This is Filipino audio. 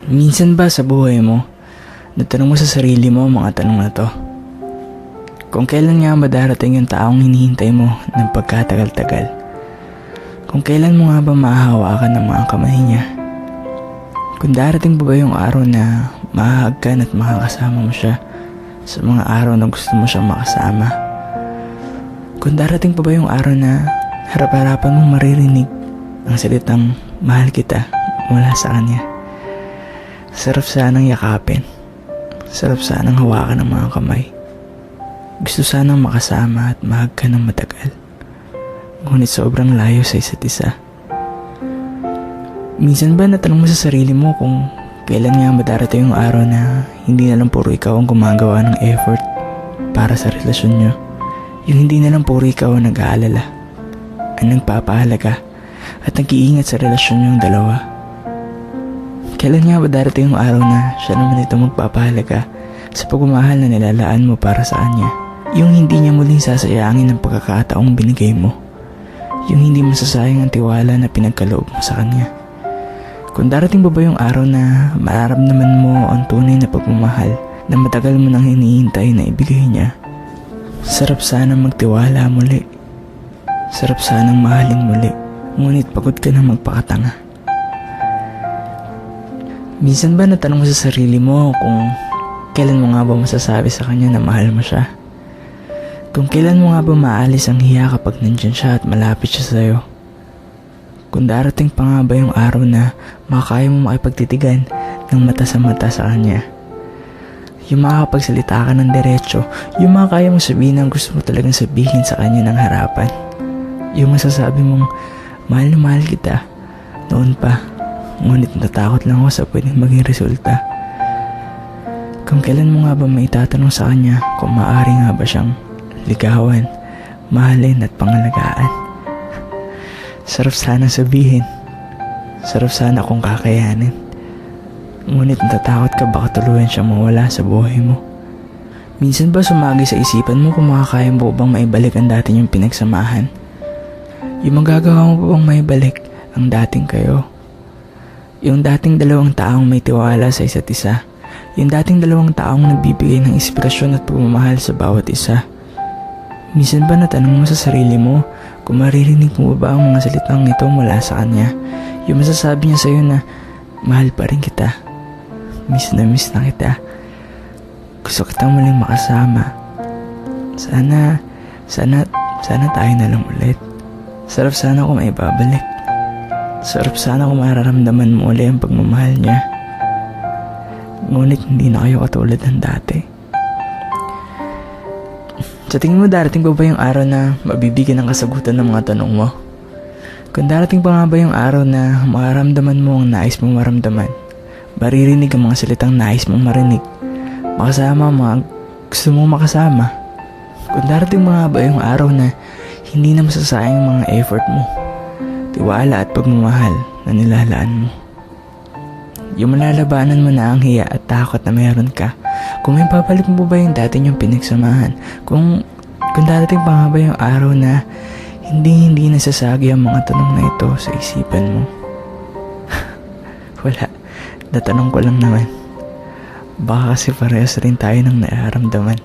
Minsan ba sa buhay mo, natanong mo sa sarili mo ang mga tanong na to? Kung kailan nga ba darating yung taong hinihintay mo ng pagkatagal-tagal? Kung kailan mo nga ba mahahawakan ng mga kamay niya? Kung darating ba yung araw na mahahagkan at makakasama mo siya sa mga araw na gusto mo siyang makasama? Kung darating pa ba yung araw na harap-harapan mong maririnig ang salitang mahal kita mula sa kanya? Sarap sanang yakapin. Sarap sanang hawakan ng mga kamay. Gusto sanang makasama at mahagkan ng matagal. Ngunit sobrang layo sa isa't isa. Minsan ba natanong mo sa sarili mo kung kailan nga ba darating yung araw na hindi na lang puro ikaw ang gumagawa ng effort para sa relasyon nyo? Yung hindi na lang puro ikaw ang nag-aalala, ang nagpapahalaga at nag-iingat sa relasyon nyong dalawa. Kailan nga ba darating yung araw na siya naman ito magpapahalaga sa pagmamahal na nilalaan mo para sa kanya? Yung hindi niya muling sasayangin ang pagkakataong binigay mo. Yung hindi masasayang ang tiwala na pinagkaloob mo sa kanya. Kung darating ba yung araw na mararamdaman mo ang tunay na pagmamahal na matagal mo nang hinihintay na ibigay niya, sarap sanang magtiwala muli. Sarap sanang mahalin muli. Ngunit pagod ka na magpakatanga. Minsan ba natanong mo sa sarili mo kung kailan mo nga ba masasabi sa kanya na mahal mo siya? Kung kailan mo nga ba maalis ang hiya kapag nandyan siya at malapit siya sa'yo? Kung darating pa nga ba yung araw na makakaya mo makipagtitigan ng mata sa kanya? Yung makakapagsalita ka ng diretso, yung makakaya mong sabihin ang gusto mo talagang sabihin sa kanya ng harapan. Yung masasabi mong, mahal na mahal kita, noon pa. Ngunit natatakot lang ako sa pwedeng maging resulta. Kung kailan mo nga ba maitatanong sa kanya kung maaari nga ba siyang ligawan, mahalin at pangalagaan? Sarap sana sabihin. Sarap sana kung kakayanin. Ngunit natatakot ka baka tuluyan siyang mawala sa buhay mo. Minsan ba sumagi sa isipan mo kung makakaya mo bang maibalik ang dati niyong pinagsamahan? Yung magagawa mo bang maibalik ang dating kayo? Yung dating dalawang taong may tiwala sa isa't isa. Yung dating dalawang taong nagbibigay ng inspirasyon at pagmamahal sa bawat isa. Minsan ba natanong mo sa sarili mo kung maririnig mo ba ang mga salitang ito mula sa kanya? Yung masasabi niya sa'yo na, mahal pa rin kita. Miss na kita. Gusto kitang muling makasama. Sana tayo na lang ulit. Sarap sana kung may babalik. Sarap sana kung mararamdaman mo ulit ang pagmamahal niya. Ngunit hindi na kayo katulad ng dati. Sa tingin mo darating pa ba yung araw na mabibigyan ng kasagutan ng mga tanong mo? Kung darating pa nga ba yung araw na mararamdaman mo ang nais mong maramdaman, maririnig ang mga salitang nais mong marinig, makasama ang mga gusto mong makasama? Kung darating pa nga ba yung araw na hindi na masasayang ang mga effort mo, tiwala at pagmamahal na nilalaan mo? Yung malalabanan mo na ang hiya at takot na meron ka. Kung may babalik mo ba yung dati niyong pinagsamahan? Kung darating pa nga ba yung araw na hindi nasasagi ang mga tanong na ito sa isipan mo? Wala. Natanong ko lang naman. Baka kasi parehas rin tayo ng nararamdaman.